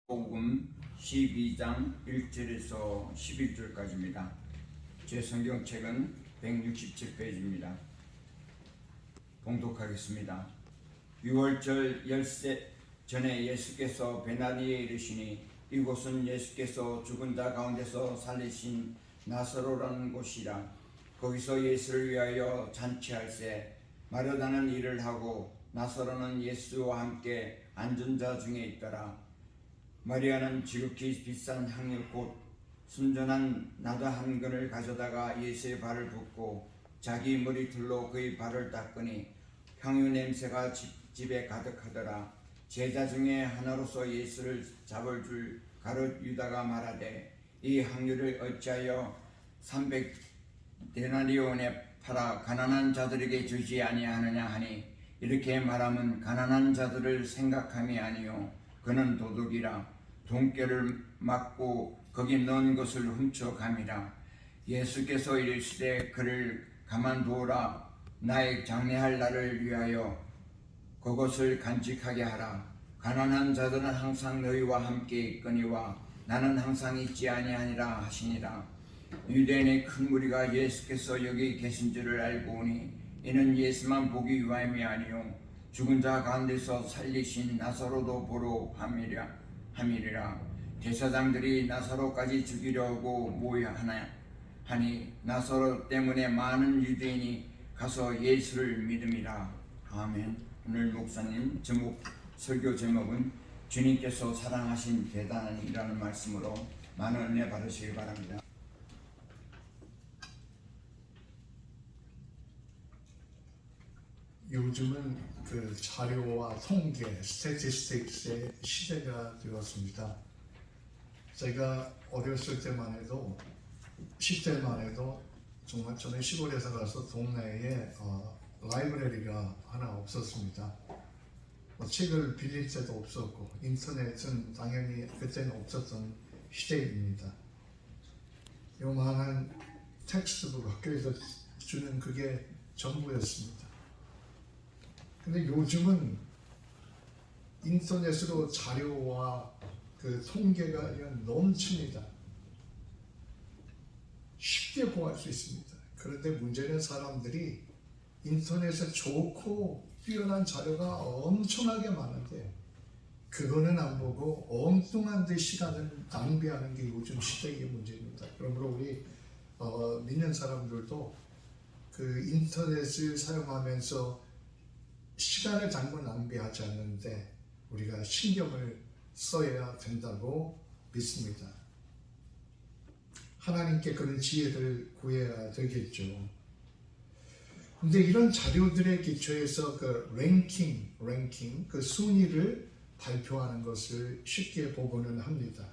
복음 12장 1절에서 11절까지입니다. 제 성경책은 167페이지입니다. 봉독하겠습니다. 6월절 열세 전에 예수께서 베나니에 이르시니 이곳은 예수께서 죽은 자 가운데서 살리신 나사로라는 곳이라. 거기서 예수를 위하여 잔치할세 마르다는 일을 하고 나사로는 예수와 함께 앉은 자 중에 있더라. 마리아는 지극히 비싼 향유 곧 순전한 나다 한 근을 가져다가 예수의 발을 붓고 자기 머리털로 그의 발을 닦으니 향유 냄새가 집에 가득하더라. 제자 중에 하나로서 예수를 잡을 줄 가룟 유다가 말하되 이 향유를 어찌하여 300데나리온에 팔아 가난한 자들에게 주지 아니하느냐 하니 이렇게 말하면 가난한 자들을 생각함이 아니요 그는 도둑이라. 돈깨를 맞고 거기 넣은 것을 훔쳐감이라. 예수께서 이르시되 그를 가만두어라. 나의 장례할 날을 위하여 그것을 간직하게 하라. 가난한 자들은 항상 너희와 함께 있거니와 나는 항상 있지 아니하니라 하시니라. 유대인의 큰 무리가 예수께서 여기 계신 줄을 알고 오니 이는 예수만 보기 위함이 아니요 죽은 자 가운데서 살리신 나사로도 보러 함이라. 대사장들이 나사로까지 죽이려고 모여하나 하니 나사로 때문에 많은 유대인이 가서 예수를 믿음이라. 아멘. 오늘 목사님 설교 제목은 주님께서 사랑하신 대단한 이라는 말씀으로 많은 은혜 받으시기 바랍니다. 요즘은 그 자료와 통계, 스태티스틱스의 시대가 되었습니다. 제가 어렸을 때만 해도, 10대만 해도 정말 저는 시골에서 가서 동네에 라이브러리가 하나 없었습니다. 책을 빌릴 때도 없었고 인터넷은 당연히 그때는 없었던 시대입니다. 요만한 텍스트북 학교에서 주는 그게 전부였습니다. 근데 요즘은 인터넷으로 자료와 그 통계가 넘칩니다. 쉽게 구할 수 있습니다. 그런데 문제는 사람들이 인터넷에 좋고 뛰어난 자료가 엄청나게 많은데 그거는 안 보고 엉뚱한 데 시간을 낭비하는 게 요즘 시대의 문제입니다. 그러므로 우리 믿는 사람들도 그 인터넷을 사용하면서 시간을 잘못 낭비하지 않는데 우리가 신경을 써야 된다고 믿습니다. 하나님께 그런 지혜를 구해야 되겠죠. 근데 이런 자료들의 기초에서 그 랭킹, 그 순위를 발표하는 것을 쉽게 보고는 합니다.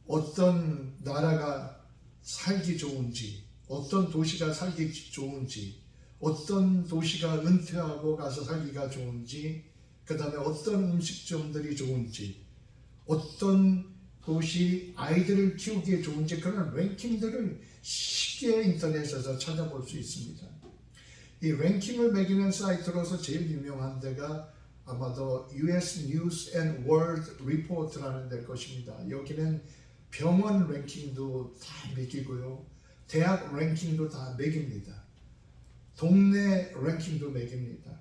어떤 나라가 살기 좋은지, 어떤 도시가 살기 좋은지, 어떤 도시가 은퇴하고 가서 살기가 좋은지, 그 다음에 어떤 음식점들이 좋은지, 어떤 곳이 아이들을 키우기에 좋은지 그런 랭킹들을 쉽게 인터넷에서 찾아볼 수 있습니다. 이 랭킹을 매기는 사이트로서 제일 유명한 데가 아마도 US News and World Report라는 데일 것입니다. 여기는 병원 랭킹도 다 매기고요. 대학 랭킹도 다 매깁니다. 동네 랭킹도 매깁니다.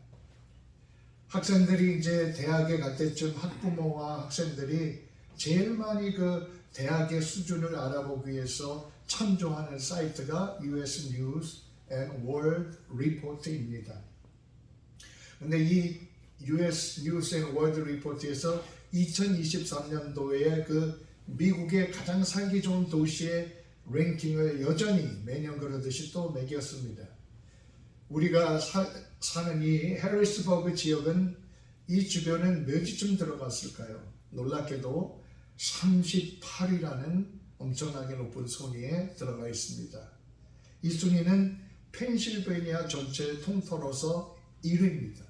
학생들이 이제 대학에 갈 때쯤 학부모와 학생들이 제일 많이 그 대학의 수준을 알아보기 위해서 참조하는 사이트가 US News and World Report입니다. 근데 이 US News and World Report에서 2023년도에 그 미국의 가장 살기 좋은 도시의 랭킹을 여전히 매년 그러듯이 또 매겼습니다. 우리가 사는 이 해리스버그 지역은 이 주변은 몇위쯤 들어갔을까요? 놀랍게도 38위라는 엄청나게 높은 순위에 들어가 있습니다. 이 순위는 펜실베니아 전체 통틀어서 1위입니다.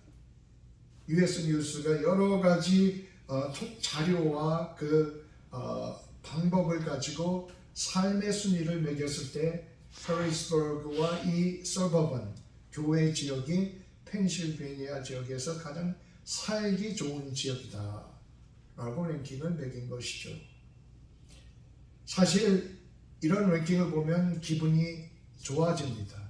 US 뉴스가 여러 가지 자료와 그 방법을 가지고 삶의 순위를 매겼을 때 해리스버그와 이 서버번 교외 지역이 펜실베니아 지역에서 가장 살기 좋은 지역이다. 라고 랭킹을 매긴 것이죠. 사실 이런 랭킹을 보면 기분이 좋아집니다.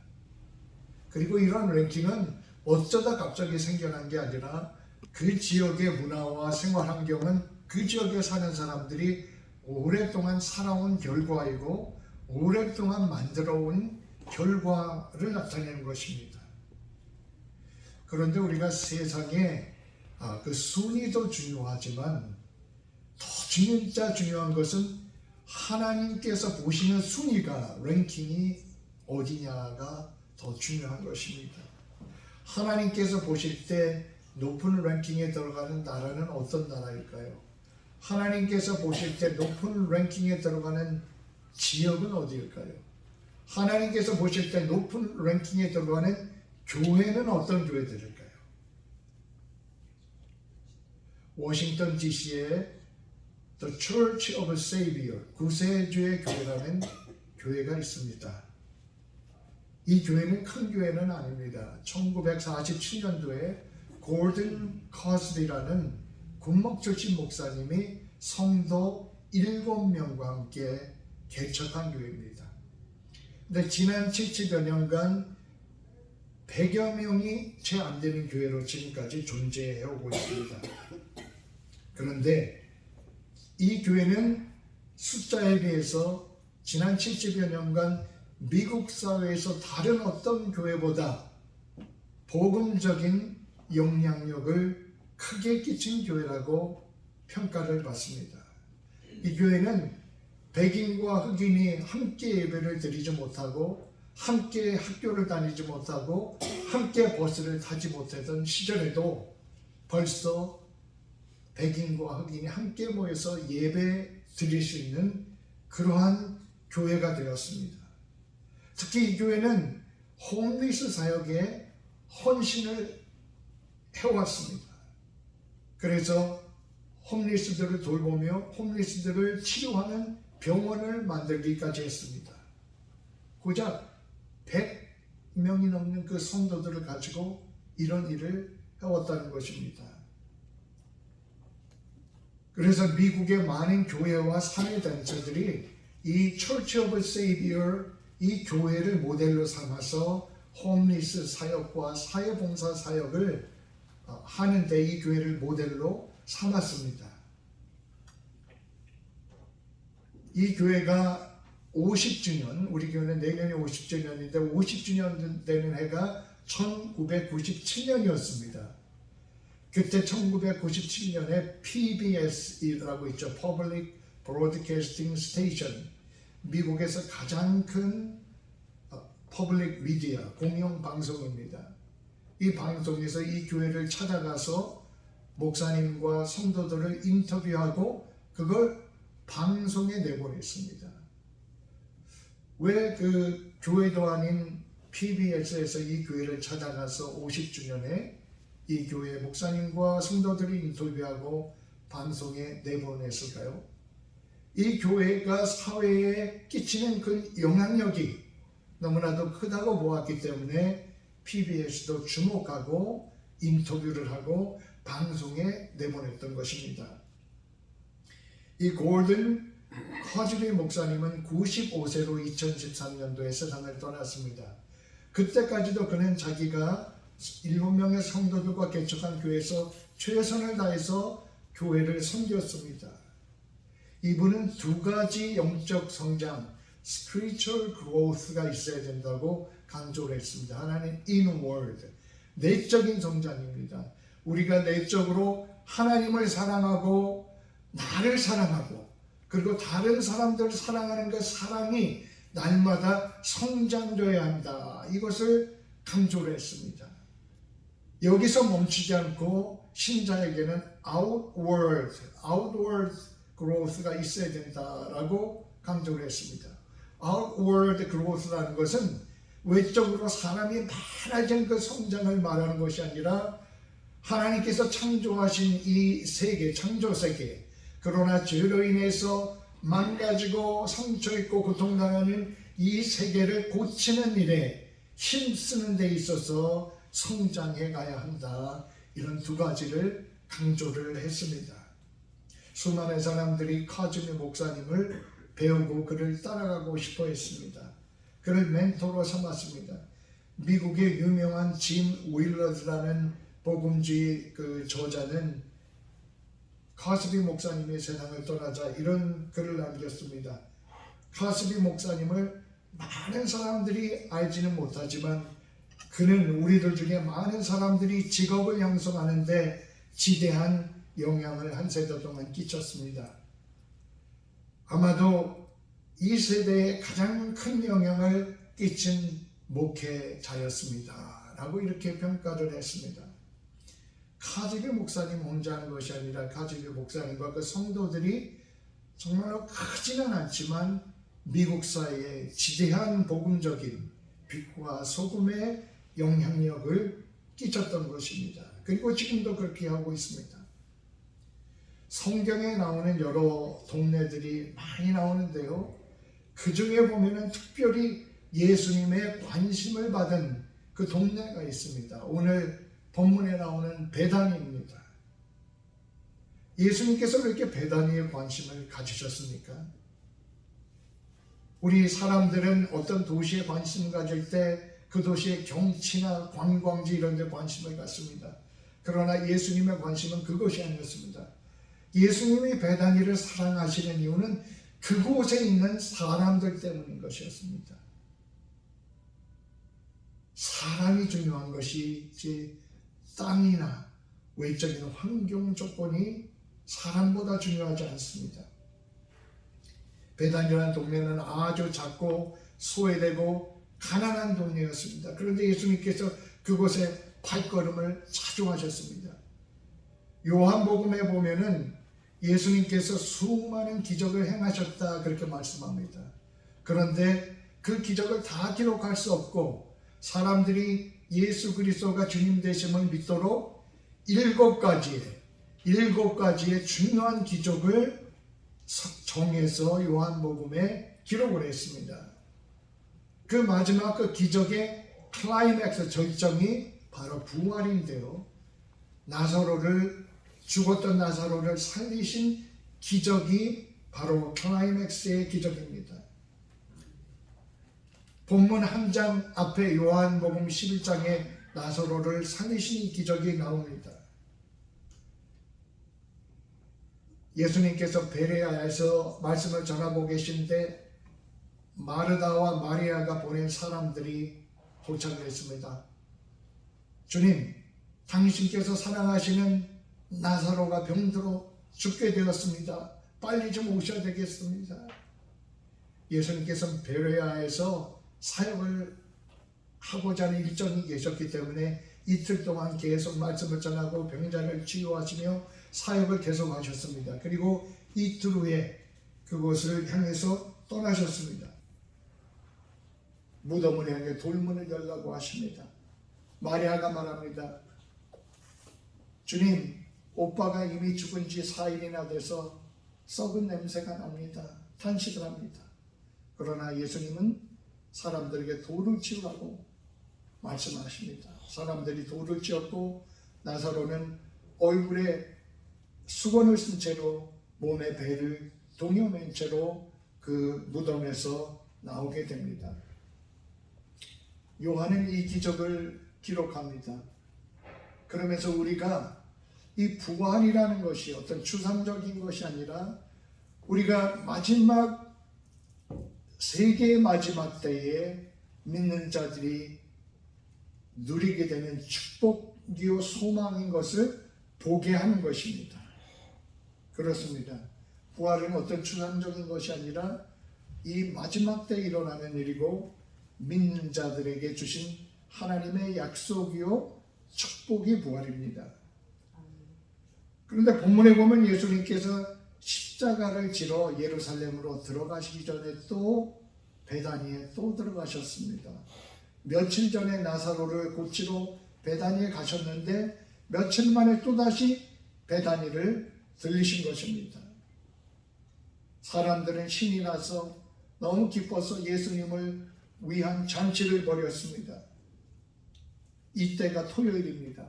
그리고 이런 랭킹은 어쩌다 갑자기 생겨난 게 아니라 그 지역의 문화와 생활 환경은 그 지역에 사는 사람들이 오랫동안 살아온 결과이고 오랫동안 만들어온 결과를 나타내는 것입니다. 그런데 우리가 세상에 그 순위도 중요하지만 더 진짜 중요한 것은 하나님께서 보시는 순위가 랭킹이 어디냐가 더 중요한 것입니다. 하나님께서 보실 때 높은 랭킹에 들어가는 나라는 어떤 나라일까요? 하나님께서 보실 때 높은 랭킹에 들어가는 지역은 어디일까요? 하나님께서 보실 때 높은 랭킹에 들어가는 교회는 어떤 교회들일까요? 워싱턴 DC에 The Church of Savior, 구세주의 교회라는 교회가 있습니다. 이 교회는 큰 교회는 아닙니다. 1947년도에 골든 커스비라는 군목 출신 목사님이 성도 7명과 함께 개척한 교회입니다. 근데 지난 70여 년간 100여 명이 채 안 되는 교회로 지금까지 존재해오고 있습니다. 그런데 이 교회는 숫자에 비해서 지난 70여 년간 미국 사회에서 다른 어떤 교회보다 복음적인 영향력을 크게 끼친 교회라고 평가를 받습니다. 이 교회는 백인과 흑인이 함께 예배를 드리지 못하고 함께 학교를 다니지 못하고 함께 버스를 타지 못하던 시절에도 벌써 백인과 흑인이 함께 모여서 예배 드릴 수 있는 그러한 교회가 되었습니다. 특히 이 교회는 홈리스 사역에 헌신을 해왔습니다. 그래서 홈리스들을 돌보며 홈리스들을 치료하는 병원을 만들기까지 했습니다. 고작 100명이 넘는 그 성도들을 가지고 이런 일을 해왔다는 것입니다. 그래서 미국의 많은 교회와 사회단체들이 이 Church of Savior, 이 교회를 모델로 삼아서 홈리스 사역과 사회봉사 사역을 하는데 이 교회를 모델로 삼았습니다. 이 교회가 50주년, 우리 교회는 내년이 50주년인데 50주년 되는 해가 1997년이었습니다. 그때 1997년에 PBS라고 있죠. Public Broadcasting Station. 미국에서 가장 큰 퍼블릭 미디어, 공영 방송입니다. 이 방송에서 이 교회를 찾아가서 목사님과 성도들을 인터뷰하고 그걸 방송에 내보냈습니다. 왜 그 교회도 아닌 PBS에서 이 교회를 찾아가서 50주년에 이 교회 목사님과 성도들이 인터뷰하고 방송에 내보냈을까요? 이 교회가 사회에 끼치는 그 영향력이 너무나도 크다고 보았기 때문에 PBS도 주목하고 인터뷰를 하고 방송에 내보냈던 것입니다. 이 골든 커즈비 목사님은 95세로 2013년도에 세상을 떠났습니다. 그때까지도 그는 자기가 7명의 성도들과 개척한 교회에서 최선을 다해서 교회를 섬겼습니다. 이분은 두 가지 영적 성장, spiritual growth가 있어야 된다고 강조를 했습니다. 하나는 inward, 내적인 성장입니다. 우리가 내적으로 하나님을 사랑하고 나를 사랑하고 그리고 다른 사람들을 사랑하는 그 사랑이 날마다 성장되어야 한다. 이것을 강조를 했습니다. 여기서 멈추지 않고 신자에게는 outward growth가 있어야 된다라고 강조를 했습니다. outward growth라는 것은 외적으로 사람이 많아진 그 성장을 말하는 것이 아니라 하나님께서 창조하신 이 세계, 창조 세계, 그러나 죄로 인해서 망가지고 상처있고 고통당하는 이 세계를 고치는 일에 힘쓰는 데 있어서 성장해 가야 한다. 이런 두 가지를 강조를 했습니다. 수많은 사람들이 카즈미 목사님을 배우고 그를 따라가고 싶어 했습니다. 그를 멘토로 삼았습니다. 미국의 유명한 짐 윌러드라는 복음주의 그 저자는 카스비 목사님이 세상을 떠나자 이런 글을 남겼습니다. 카스비 목사님을 많은 사람들이 알지는 못하지만 그는 우리들 중에 많은 사람들이 직업을 형성하는데 지대한 영향을 한 세대 동안 끼쳤습니다. 아마도 이 세대에 가장 큰 영향을 끼친 목회자였습니다. 라고 이렇게 평가를 했습니다. 카즈비 목사님 혼자 하는 것이 아니라 카즈비 목사님과 그 성도들이 정말로 크지는 않지만 미국 사회에 지대한 복음적인 빛과 소금의 영향력을 끼쳤던 것입니다. 그리고 지금도 그렇게 하고 있습니다. 성경에 나오는 여러 동네들이 많이 나오는데요. 그 중에 보면은 특별히 예수님의 관심을 받은 그 동네가 있습니다. 오늘 본문에 나오는 베다니입니다. 예수님께서 왜 이렇게 베다니에 관심을 가지셨습니까? 우리 사람들은 어떤 도시에 관심을 가질 때 그 도시의 경치나 관광지 이런 데 관심을 갖습니다. 그러나 예수님의 관심은 그것이 아니었습니다. 예수님이 베다니를 사랑하시는 이유는 그곳에 있는 사람들 때문인 것이었습니다. 사람이 중요한 것이지 땅이나 외적인 환경 조건이 사람보다 중요하지 않습니다. 베다니라는 동네는 아주 작고 소외되고 가난한 동네였습니다. 그런데 예수님께서 그곳에 발걸음을 자주 하셨습니다. 요한복음에 보면은 예수님께서 수많은 기적을 행하셨다 그렇게 말씀합니다. 그런데 그 기적을 다 기록할 수 없고 사람들이 예수 그리스도가 주님 되심을 믿도록 7가지의 중요한 기적을 정해서 요한복음에 기록을 했습니다. 그 마지막 그 기적의 클라이맥스 절정이 바로 부활인데요. 죽었던 나사로를 살리신 기적이 바로 클라이맥스의 기적입니다. 본문 한 장 앞에 요한복음 11장에 나사로를 살리신 기적이 나옵니다. 예수님께서 베레아에서 말씀을 전하고 계신데 마르다와 마리아가 보낸 사람들이 도착을 했습니다. 주님, 당신께서 사랑하시는 나사로가 병들어 죽게 되었습니다. 빨리 좀 오셔야 되겠습니다. 예수님께서는 베레아에서 사역을 하고자 하는 일정이 계셨기 때문에 이틀 동안 계속 말씀을 전하고 병자를 치유하시며 사역을 계속하셨습니다. 그리고 이틀 후에 그곳을 향해서 떠나셨습니다. 무덤을 향해 돌문을 열라고 하십니다. 마리아가 말합니다. 주님, 오빠가 이미 죽은 지 4일이나 돼서 썩은 냄새가 납니다. 탄식을 합니다. 그러나 예수님은 사람들에게 돌을 치우라고 말씀하십니다. 사람들이 돌을 치웠고 나사로는 얼굴에 수건을 쓴 채로 몸에 배를 동여맨 채로 그 무덤에서 나오게 됩니다. 요한은 이 기적을 기록합니다. 그러면서 우리가 이 부활이라는 것이 어떤 추상적인 것이 아니라 우리가 마지막 세계의 마지막 때에 믿는 자들이 누리게 되는 축복이요 소망인 것을 보게 하는 것입니다. 그렇습니다. 부활은 어떤 추상적인 것이 아니라 이 마지막 때에 일어나는 일이고 믿는 자들에게 주신 하나님의 약속이요 축복이 부활입니다. 그런데 본문에 보면 예수님께서 십자가를 지러 예루살렘으로 들어가시기 전에 또 베다니에 또 들어가셨습니다. 며칠 전에 나사로를 고치러 베다니에 가셨는데 며칠 만에 또다시 베다니를 들리신 것입니다. 사람들은 신이 나서 너무 기뻐서 예수님을 위한 잔치를 벌였습니다. 이때가 토요일입니다.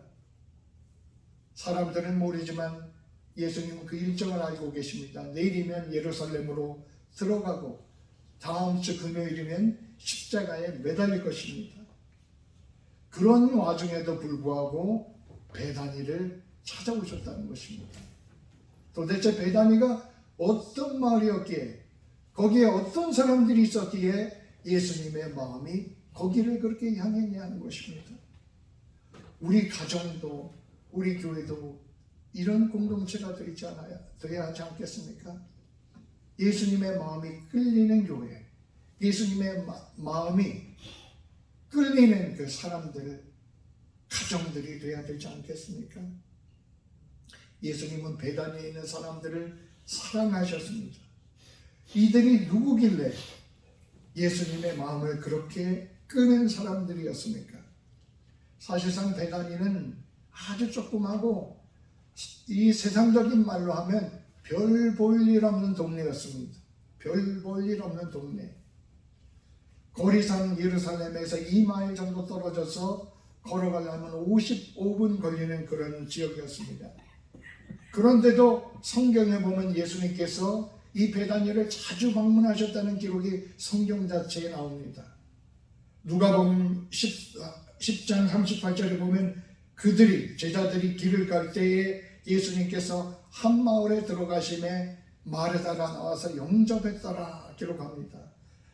사람들은 모르지만 예수님은 그 일정을 알고 계십니다. 내일이면 예루살렘으로 들어가고 다음 주 금요일이면 십자가에 매달릴 것입니다. 그런 와중에도 불구하고 베다니를 찾아오셨다는 것입니다. 도대체 베다니가 어떤 마을이었기에, 거기에 어떤 사람들이 있었기에 예수님의 마음이 거기를 그렇게 향했냐는 것입니다. 우리 가정도 우리 교회도 이런 공동체가 되어야 하지 않겠습니까? 예수님의 마음이 끌리는 교회, 예수님의 마음이 끌리는 그 사람들, 가정들이 되어야 되지 않겠습니까? 예수님은 베다니에 있는 사람들을 사랑하셨습니다. 이들이 누구길래 예수님의 마음을 그렇게 끄는 사람들이었습니까? 사실상 베다니는 아주 조그마하고 이 세상적인 말로 하면 별 볼 일 없는 동네였습니다. 별 볼 일 없는 동네. 거리상 예루살렘에서 2마일 정도 떨어져서 걸어가려면 55분 걸리는 그런 지역이었습니다. 그런데도 성경에 보면 예수님께서 이 베다니를 자주 방문하셨다는 기록이 성경 자체에 나옵니다. 누가복음 10장 38절에 보면 그들이, 제자들이 길을 갈 때에 예수님께서 한 마을에 들어가심에 마르다가 나와서 영접했더라 기록합니다.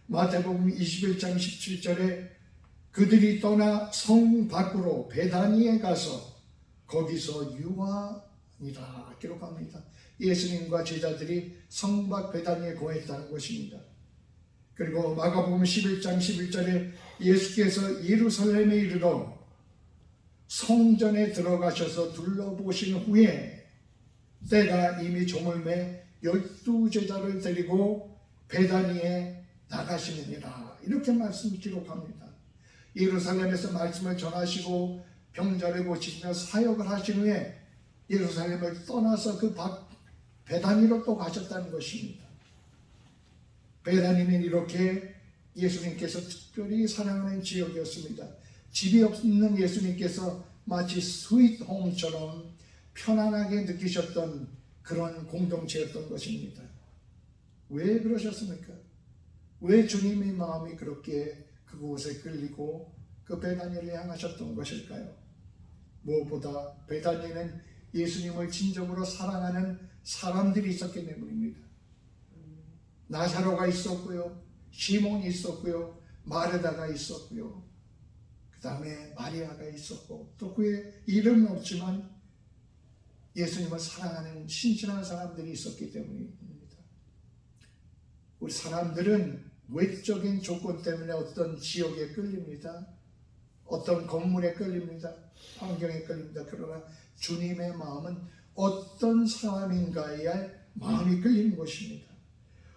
마태복음 21장 17절에 그들이 떠나 성 밖으로 베다니에 가서 거기서 유하니라 기록합니다. 예수님과 제자들이 성 밖 베다니에 거했다는 것입니다. 그리고 마가복음 11장 11절에 예수께서 예루살렘에 이르러 성전에 들어가셔서 둘러보신 후에 때가 이미 저물매 12제자를 데리고 베다니에 나가시느니라 이렇게 말씀 기록합니다. 예루살렘에서 말씀을 전하시고 병자를 고치시며 사역을 하신 후에 예루살렘을 떠나서 그 베다니로 또 가셨다는 것입니다. 베다니는 이렇게 예수님께서 특별히 사랑하는 지역이었습니다. 집이 없는 예수님께서 마치 스윗 홈처럼 편안하게 느끼셨던 그런 공동체였던 것입니다. 왜 그러셨습니까? 왜 주님의 마음이 그렇게 그곳에 끌리고 그 베다니를 향하셨던 것일까요? 무엇보다 베다니는 예수님을 진정으로 사랑하는 사람들이 있었기 때문입니다. 나사로가 있었고요, 시몬이 있었고요, 마르다가 있었고요, 그 다음에 마리아가 있었고, 또 그의 이름은 없지만 예수님을 사랑하는 신실한 사람들이 있었기 때문입니다. 우리 사람들은 외적인 조건 때문에 어떤 지역에 끌립니다. 어떤 건물에 끌립니다. 환경에 끌립니다. 그러나 주님의 마음은 어떤 사람인가에 마음이 끌리는 것입니다.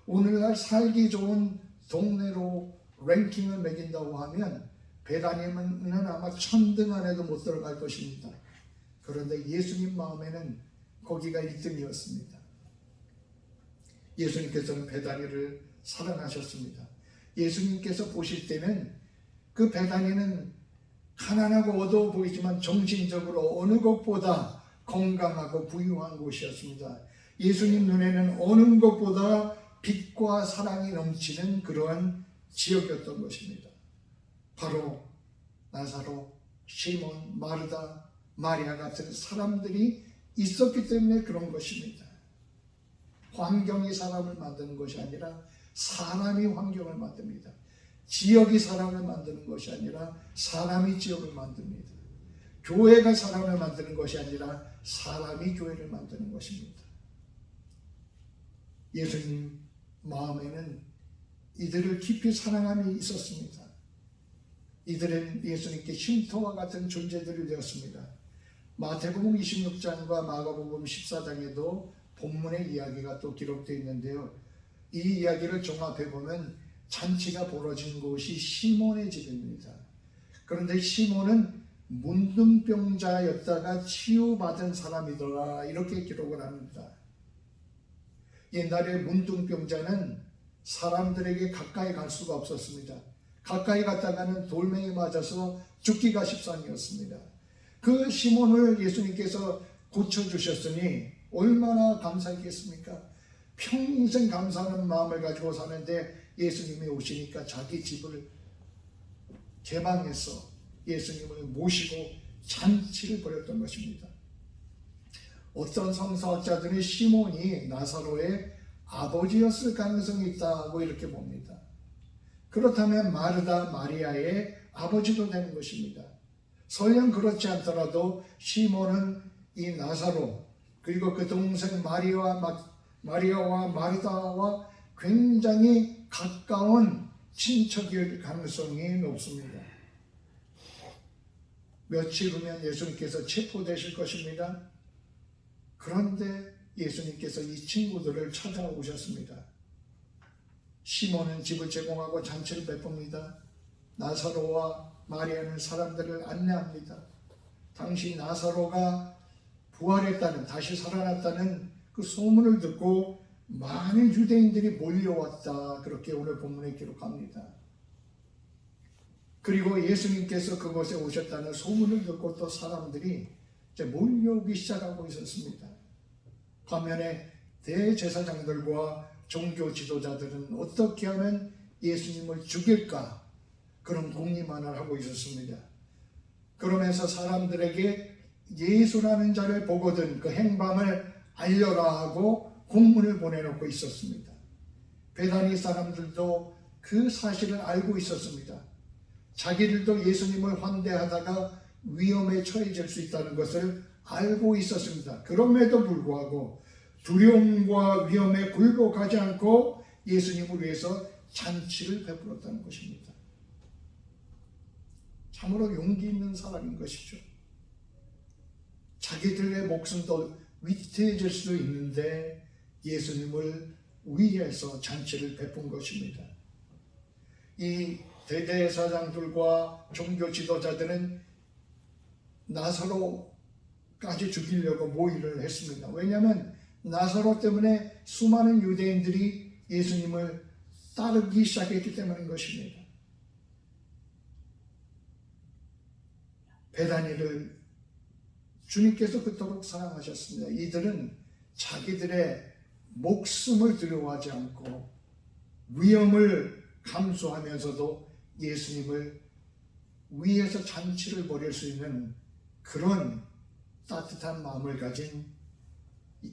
오늘날 살기 좋은 동네로 랭킹을 매긴다고 하면 베다니는 아마 1000등 안에도 못 들어갈 것입니다. 그런데 예수님 마음에는 거기가 1등이었습니다. 예수님께서는 베다니를 사랑하셨습니다. 예수님께서 보실 때는 그 베다니는 가난하고 어두워 보이지만 정신적으로 어느 것보다 건강하고 부유한 곳이었습니다. 예수님 눈에는 어느 것보다 빛과 사랑이 넘치는 그러한 지역이었던 것입니다. 바로 나사로, 시몬, 마르다, 마리아 같은 사람들이 있었기 때문에 그런 것입니다. 환경이 사람을 만드는 것이 아니라 사람이 환경을 만듭니다. 지역이 사람을 만드는 것이 아니라 사람이 지역을 만듭니다. 교회가 사람을 만드는 것이 아니라 사람이 교회를 만드는 것입니다. 예수님 마음에는 이들을 깊이 사랑함이 있었습니다. 이들은 예수님께 쉼터와 같은 존재들이 되었습니다. 마태복음 26장과 마가복음 14장에도 본문의 이야기가 또 기록되어 있는데요. 이 이야기를 종합해보면 잔치가 벌어진 곳이 시몬의 집입니다. 그런데 시몬은 문둥병자였다가 치유받은 사람이더라 이렇게 기록을 합니다. 옛날에 문둥병자는 사람들에게 가까이 갈 수가 없었습니다. 가까이 갔다가는 돌멩이 맞아서 죽기가 십상이었습니다. 그 시몬을 예수님께서 고쳐주셨으니 얼마나 감사했겠습니까? 평생 감사하는 마음을 가지고 사는데 예수님이 오시니까 자기 집을 개방해서 예수님을 모시고 잔치를 벌였던 것입니다. 어떤 성서학자들이 시몬이 나사로의 아버지였을 가능성이 있다고 이렇게 봅니다. 그렇다면 마르다 마리아의 아버지도 되는 것입니다. 설령 그렇지 않더라도 시몬은 이 나사로 그리고 그 동생 마리아와 마르다와 굉장히 가까운 친척일 가능성이 높습니다. 며칠 후면 예수님께서 체포되실 것입니다. 그런데 예수님께서 이 친구들을 찾아오셨습니다. 시몬은 집을 제공하고 잔치를 베풉니다. 나사로와 마리아는 사람들을 안내합니다. 당시 나사로가 부활했다는, 다시 살아났다는 그 소문을 듣고 많은 유대인들이 몰려왔다. 그렇게 오늘 본문에 기록합니다. 그리고 예수님께서 그곳에 오셨다는 소문을 듣고 또 사람들이 이제 몰려오기 시작하고 있었습니다. 반면에 대제사장들과 종교 지도자들은 어떻게 하면 예수님을 죽일까 그런 궁리만을 하고 있었습니다. 그러면서 사람들에게 예수라는 자를 보거든 그 행방을 알려라 하고 공문을 보내놓고 있었습니다. 베다니 사람들도 그 사실을 알고 있었습니다. 자기들도 예수님을 환대하다가 위험에 처해질 수 있다는 것을 알고 있었습니다. 그럼에도 불구하고 두려움과 위험에 굴복하지 않고 예수님을 위해서 잔치를 베풀었다는 것입니다. 참으로 용기 있는 사람인 것이죠. 자기들의 목숨도 위태해질 수도 있는데 예수님을 위해서 잔치를 베푼 것입니다. 이 대제사장들과 종교 지도자들은 나사로까지 죽이려고 모의를 했습니다. 왜냐하면 나사로 때문에 수많은 유대인들이 예수님을 따르기 시작했기 때문인 것입니다. 베다니를 주님께서 그토록 사랑하셨습니다. 이들은 자기들의 목숨을 두려워하지 않고 위험을 감수하면서도 예수님을 위해서 잔치를 벌일 수 있는 그런 따뜻한 마음을 가진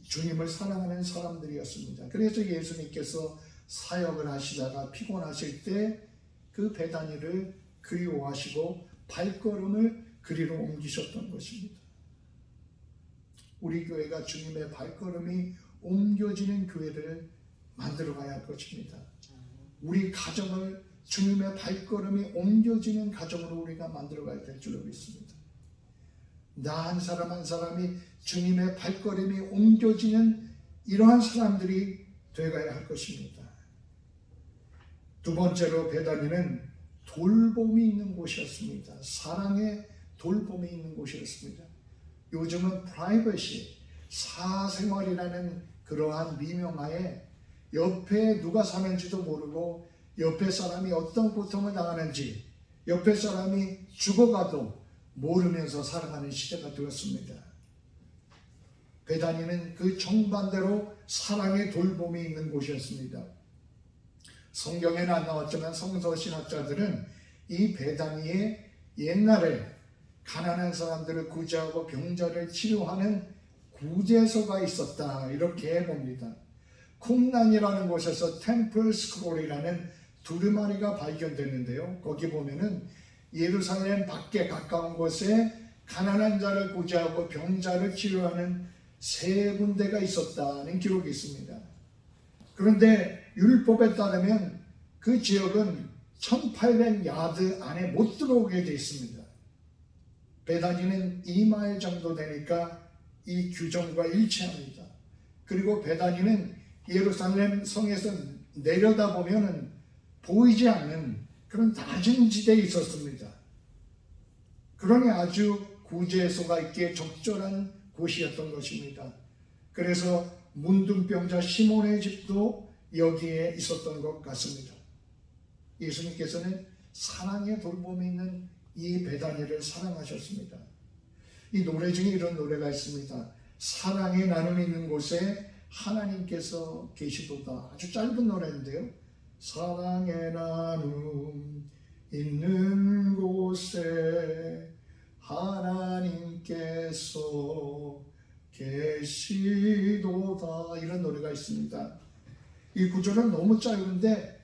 주님을 사랑하는 사람들이었습니다. 그래서 예수님께서 사역을 하시다가 피곤하실 때 그 베다니를 그리워하시고 발걸음을 그리로 옮기셨던 것입니다. 우리 교회가 주님의 발걸음이 옮겨지는 교회를 만들어가야 할 것입니다. 우리 가정을 주님의 발걸음이 옮겨지는 가정으로 우리가 만들어가야 될 줄로 믿습니다. 나 한 사람 한 사람이 주님의 발걸음이 옮겨지는 이러한 사람들이 되어가야 할 것입니다. 두 번째로 베다니는 돌봄이 있는 곳이었습니다. 사랑의 돌봄이 있는 곳이었습니다. 요즘은 프라이버시, 사생활이라는 그러한 미명하에 옆에 누가 사는지도 모르고 옆에 사람이 어떤 고통을 당하는지 옆에 사람이 죽어가도 모르면서 살아가는 시대가 되었습니다. 베다니는 그 정반대로 사랑의 돌봄이 있는 곳이었습니다. 성경에는 안 나왔지만 성서신학자들은 이 베다니에 옛날에 가난한 사람들을 구제하고 병자를 치료하는 구제소가 있었다 이렇게 봅니다. 쿰란이라는 곳에서 템플 스크롤이라는 두루마리가 발견됐는데요. 거기 보면은 예루살렘 밖에 가까운 곳에 가난한 자를 구제하고 병자를 치료하는 3군데가 있었다는 기록이 있습니다. 그런데 율법에 따르면 그 지역은 1800야드 안에 못 들어오게 되어 있습니다. 베다니는 2마일 정도 되니까 이 규정과 일치합니다. 그리고 베다니는 예루살렘 성에서 내려다보면 보이지 않는 그런 낮은 지대에 있었습니다. 그러니 아주 구제소가 있기에 적절한 곳이었던 것입니다. 그래서 문둥병자 시몬의 집도 여기에 있었던 것 같습니다. 예수님께서는 사랑의 돌봄이 있는 이 베다니를 사랑하셨습니다. 이 노래 중에 이런 노래가 있습니다. 사랑의 나눔 있는 곳에 하나님께서 계시도다. 아주 짧은 노래인데요. 사랑의 나눔 있는 곳에 하나님께서 계시도다. 이런 노래가 있습니다. 이 구절은 너무 짧은데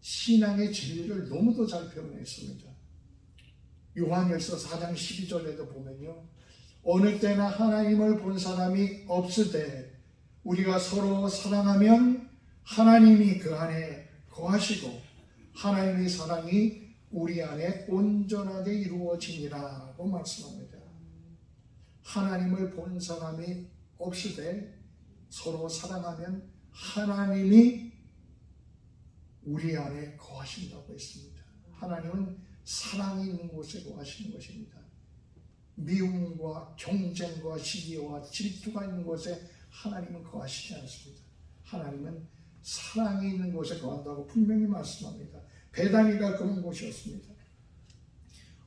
신앙의 진리를 너무도 잘 표현했습니다. 요한일서 4장 12절에도 보면요, 어느 때나 하나님을 본 사람이 없으되 우리가 서로 사랑하면 하나님이 그 안에 거하시고 하나님의 사랑이 우리 안에 온전하게 이루어지니라고 말씀합니다. 하나님을 본 사람이 없으되 서로 사랑하면 하나님이 우리 안에 거하신다고 했습니다. 하나님은 사랑이 있는 곳에 거하시는 것입니다. 미움과 경쟁과 시기와 질투가 있는 곳에 하나님은 거하시지 않습니다. 하나님은 사랑이 있는 곳에 거한다고 분명히 말씀합니다. 베다니가 그런 곳이었습니다.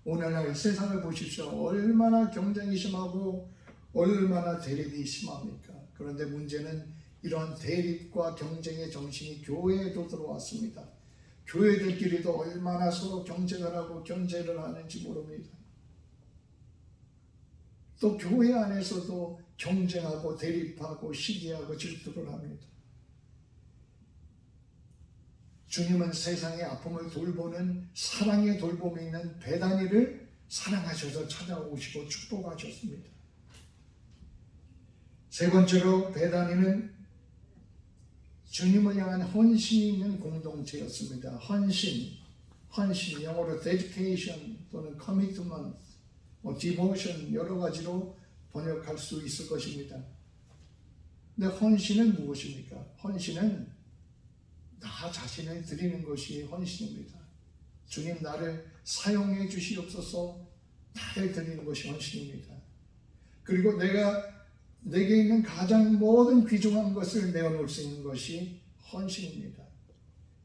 오늘날 세상을 보십시오. 얼마나 경쟁이 심하고 얼마나 대립이 심합니까? 그런데 문제는 이런 대립과 경쟁의 정신이 교회에도 들어왔습니다. 교회들끼리도 얼마나 서로 경쟁을 하고 견제를 하는지 모릅니다. 또 교회 안에서도 경쟁하고 대립하고 시기하고 질투를 합니다. 주님은 세상의 아픔을 돌보는 사랑의 돌봄이 있는 베다니를 사랑하셔서 찾아오시고 축복하셨습니다. 세 번째로 베다니는 주님을 향한 헌신이 있는 공동체였습니다. 헌신 영어로 dedication 또는 commitment, devotion 여러 가지로 번역할 수 있을 것입니다. 근데 헌신은 무엇입니까? 헌신은 나 자신을 드리는 것이 헌신입니다. 주님 나를 사용해 주시옵소서, 나를 드리는 것이 헌신입니다. 그리고 내게 있는 가장 모든 귀중한 것을 내어놓을 수 있는 것이 헌신입니다.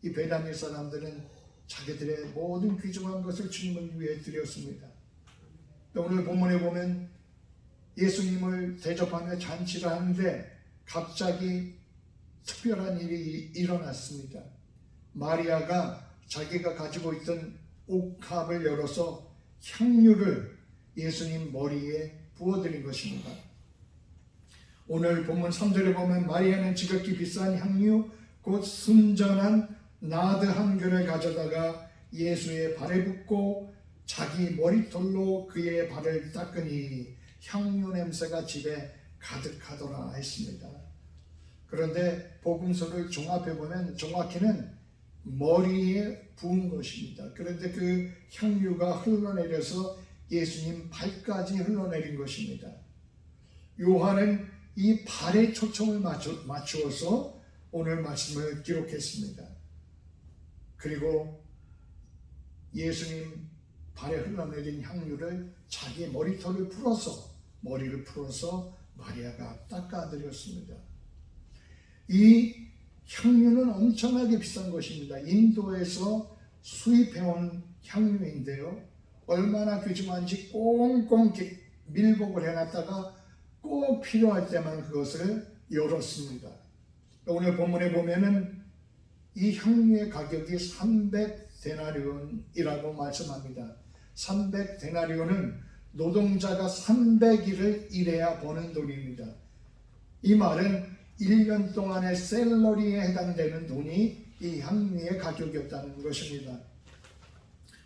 이 베다니 사람들은 자기들의 모든 귀중한 것을 주님을 위해 드렸습니다. 오늘 본문에 보면 예수님을 대접하며 잔치를 하는데 갑자기 특별한 일이 일어났습니다. 마리아가 자기가 가지고 있던 옥합을 열어서 향유를 예수님 머리에 부어드린 것입니다. 오늘 본문 3절에 보면 마리아는 지극히 비싼 향유 곧 순전한 나드 한 근을 가져다가 예수의 발에 붓고 자기 머리털로 그의 발을 닦으니 향유 냄새가 집에 가득하더라 했습니다. 그런데 복음서를 종합해 보면 정확히는 머리에 부은 것입니다. 그런데 그 향유가 흘러내려서 예수님 발까지 흘러내린 것입니다. 요한은 이 발에 초점을 맞추어서 오늘 말씀을 기록했습니다. 그리고 예수님 발에 흘러내린 향유를 자기 머리털을 풀어서 마리아가 닦아드렸습니다. 이 향유는 엄청나게 비싼 것입니다. 인도에서 수입해온 향유인데요, 얼마나 귀중한지 꽁꽁 밀봉을 해놨다가 꼭 필요할 때만 그것을 열었습니다. 오늘 본문에 보면은 이 향유의 가격이 300데나리온이라고 말씀합니다. 300데나리온은 노동자가 300일을 일해야 버는 돈입니다. 이 말은 1년 동안의 샐러리에 해당되는 돈이 이 향유의 가격이었다는 것입니다.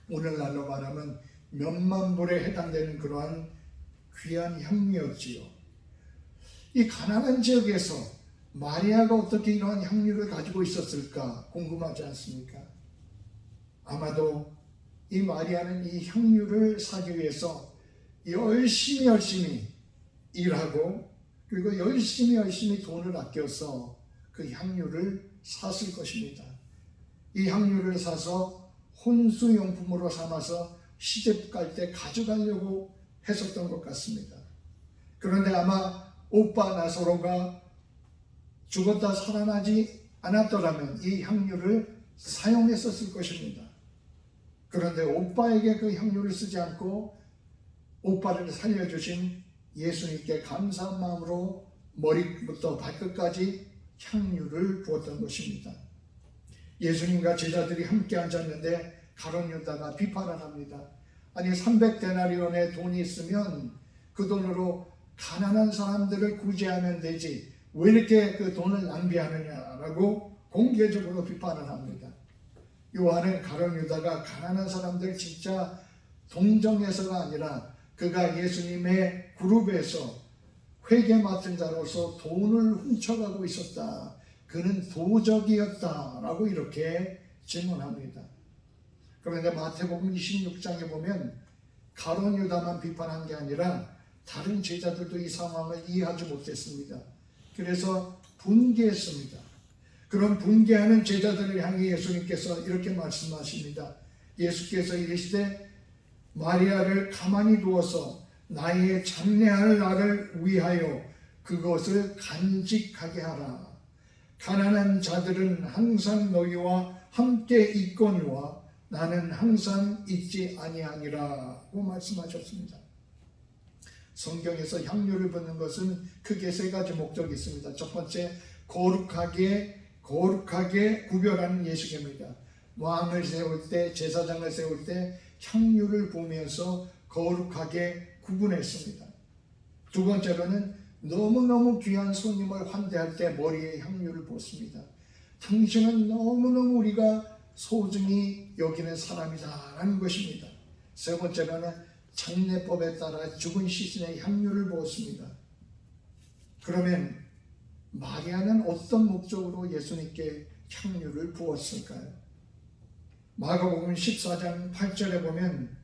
오늘날로 말하면 몇만 불에 해당되는 그러한 귀한 향유였지요. 이 가나안 지역에서 마리아가 어떻게 이러한 향유를 가지고 있었을까 궁금하지 않습니까? 아마도 이 마리아는 이 향유를 사기 위해서 열심히 일하고 그리고 열심히 돈을 아껴서 그 향유를 샀을 것입니다. 이 향유를 사서 혼수용품으로 삼아서 시집 갈 때 가져가려고 했었던 것 같습니다. 그런데 아마 오빠 나사로가 죽었다 살아나지 않았더라면 이 향유를 사용했었을 것입니다. 그런데 오빠에게 그 향유를 쓰지 않고 오빠를 살려주신 예수님께 감사한 마음으로 머리부터 발끝까지 향유를 부었던 것입니다. 예수님과 제자들이 함께 앉았는데 가룟 유다가 비판을 합니다. 아니 300데나리온의 돈이 있으면 그 돈으로 가난한 사람들을 구제하면 되지 왜 이렇게 그 돈을 낭비하느냐라고 공개적으로 비판을 합니다. 요한은 가룟 유다가 가난한 사람들 진짜 동정해서가 아니라 그가 예수님의 그룹에서 회계 맡은 자로서 돈을 훔쳐가고 있었다. 그는 도적이었다라고 이렇게 질문합니다. 그런데 마태복음 26장에 보면 가룟 유다만 비판한 게 아니라 다른 제자들도 이 상황을 이해하지 못했습니다. 그래서 분개했습니다. 그런 분개하는 제자들을 향해 예수님께서 이렇게 말씀하십니다. 예수께서 이르시되 마리아를 가만히 두어서 나의 장래할 날을 위하여 그것을 간직하게 하라. 가난한 자들은 항상 너희와 함께 있거니와 나는 항상 있지 아니하니라고 말씀하셨습니다. 성경에서 향유를 붓는 것은 크게 세 가지 목적이 있습니다. 첫 번째, 거룩하게 구별하는 예식입니다. 왕을 세울 때, 제사장을 세울 때 향유를 부으면서 거룩하게 구분했습니다. 두 번째로는 너무너무 귀한 손님을 환대할 때 머리에 향유를 붓습니다. 당신은 너무너무 우리가 소중히 여기는 사람이다라는 것입니다. 세 번째로는 장례법에 따라 죽은 시신에 향유를 부었습니다. 그러면 마리아는 어떤 목적으로 예수님께 향유를 부었을까요? 마가복음 14장 8절에 보면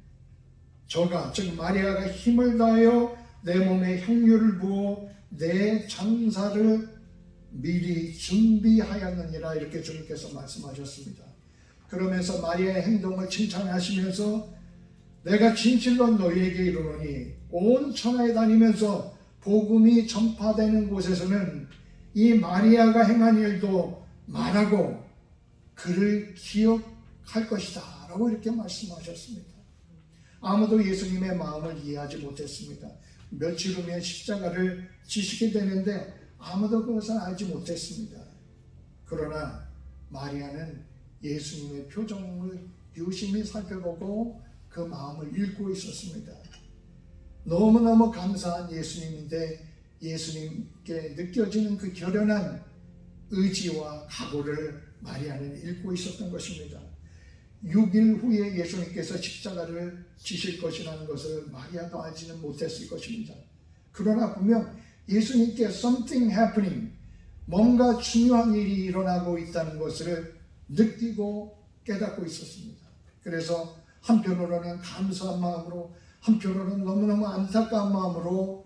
저가 즉 마리아가 힘을 다하여 내 몸에 향유를 부어 내 장사를 미리 준비하였느니라 이렇게 주님께서 말씀하셨습니다. 그러면서 마리아의 행동을 칭찬하시면서 내가 진실로 너희에게 이르노니 온 천하에 다니면서 복음이 전파되는 곳에서는 이 마리아가 행한 일도 말하고 그를 기억할 것이다 라고 이렇게 말씀하셨습니다. 아무도 예수님의 마음을 이해하지 못했습니다. 며칠 후면 십자가를 지시게 되는데 아무도 그것을 알지 못했습니다. 그러나 마리아는 예수님의 표정을 유심히 살펴보고 그 마음을 읽고 있었습니다. 너무너무 감사한 예수님인데 예수님께 느껴지는 그 결연한 의지와 각오를 마리아는 읽고 있었던 것입니다. 6일 후에 예수님께서 십자가를 지실 것이라는 것을 마리아도 알지는 못했을 것입니다. 그러나 분명 예수님께 something happening, 뭔가 중요한 일이 일어나고 있다는 것을 느끼고 깨닫고 있었습니다. 그래서 한편으로는 감사한 마음으로, 한편으로는 너무너무 안타까운 마음으로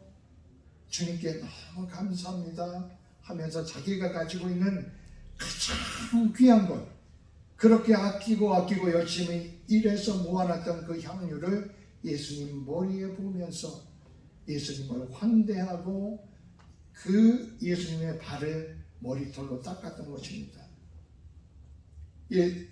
주님께 너무 감사합니다 하면서 자기가 가지고 있는 가장 귀한 것, 그렇게 아끼고 열심히 일해서 모아놨던 그 향유를 예수님 머리에 부으면서 예수님을 환대하고 그 예수님의 발을 머리털로 닦았던 것입니다.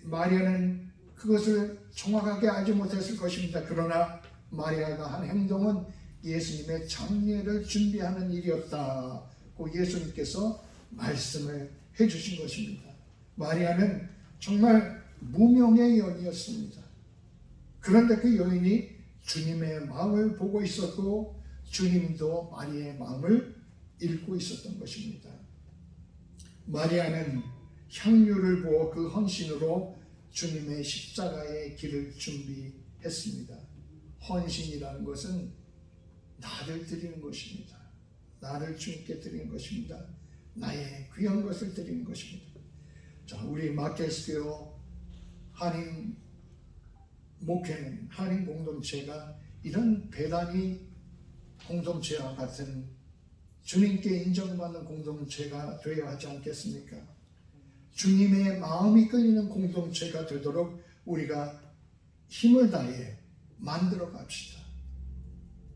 마리아는 그것을 정확하게 알지 못했을 것입니다. 그러나 마리아가 한 행동은 예수님의 장례를 준비하는 일이었다고 예수님께서 말씀을 해주신 것입니다. 마리아는 정말 무명의 여인이었습니다. 그런데 그 여인이 주님의 마음을 보고 있었고 주님도 마리아의 마음을 읽고 있었던 것입니다. 마리아는 향유를 부어 그 헌신으로 주님의 십자가의 길을 준비했습니다. 헌신이라는 것은 나를 드리는 것입니다. 나를 주님께 드리는 것입니다. 나의 귀한 것을 드리는 것입니다. 자, 우리 마켓스퀘어 한인 목회는, 한인 공동체가 이런 배단위 공동체와 같은 주님께 인정받는 공동체가 되어야 하지 않겠습니까? 주님의 마음이 끌리는 공동체가 되도록 우리가 힘을 다해 만들어 갑시다.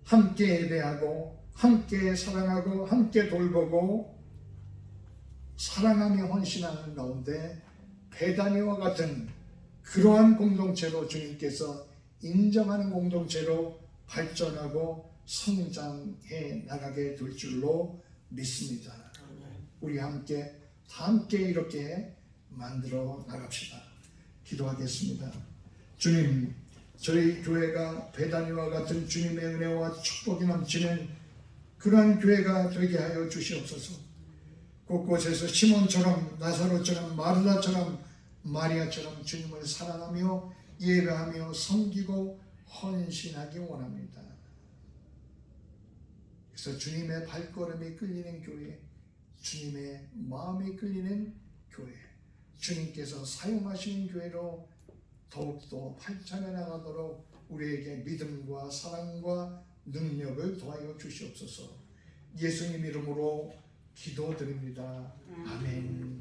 함께 예배하고 함께 사랑하고 함께 돌보고 사랑하며 헌신하는 가운데 베다니와 같은 그러한 공동체로 주님께서 인정하는 공동체로 발전하고 성장해 나가게 될 줄로 믿습니다. 우리 다 함께 이렇게 만들어 나갑시다. 기도하겠습니다. 주님, 저희 교회가 베다니와 같은 주님의 은혜와 축복이 넘치는 그러한 교회가 되게 하여 주시옵소서. 곳곳에서 시몬처럼, 나사로처럼, 마르다처럼, 마리아처럼 주님을 사랑하며 예배하며 섬기고 헌신하기 원합니다. 그래서 주님의 발걸음이 끌리는 교회, 주님의 마음이 끌리는 교회, 주님께서 사용하시는 교회로 더욱더 발전해 나가도록 우리에게 믿음과 사랑과 능력을 더하여 주시옵소서. 예수님 이름으로 기도드립니다. 아멘.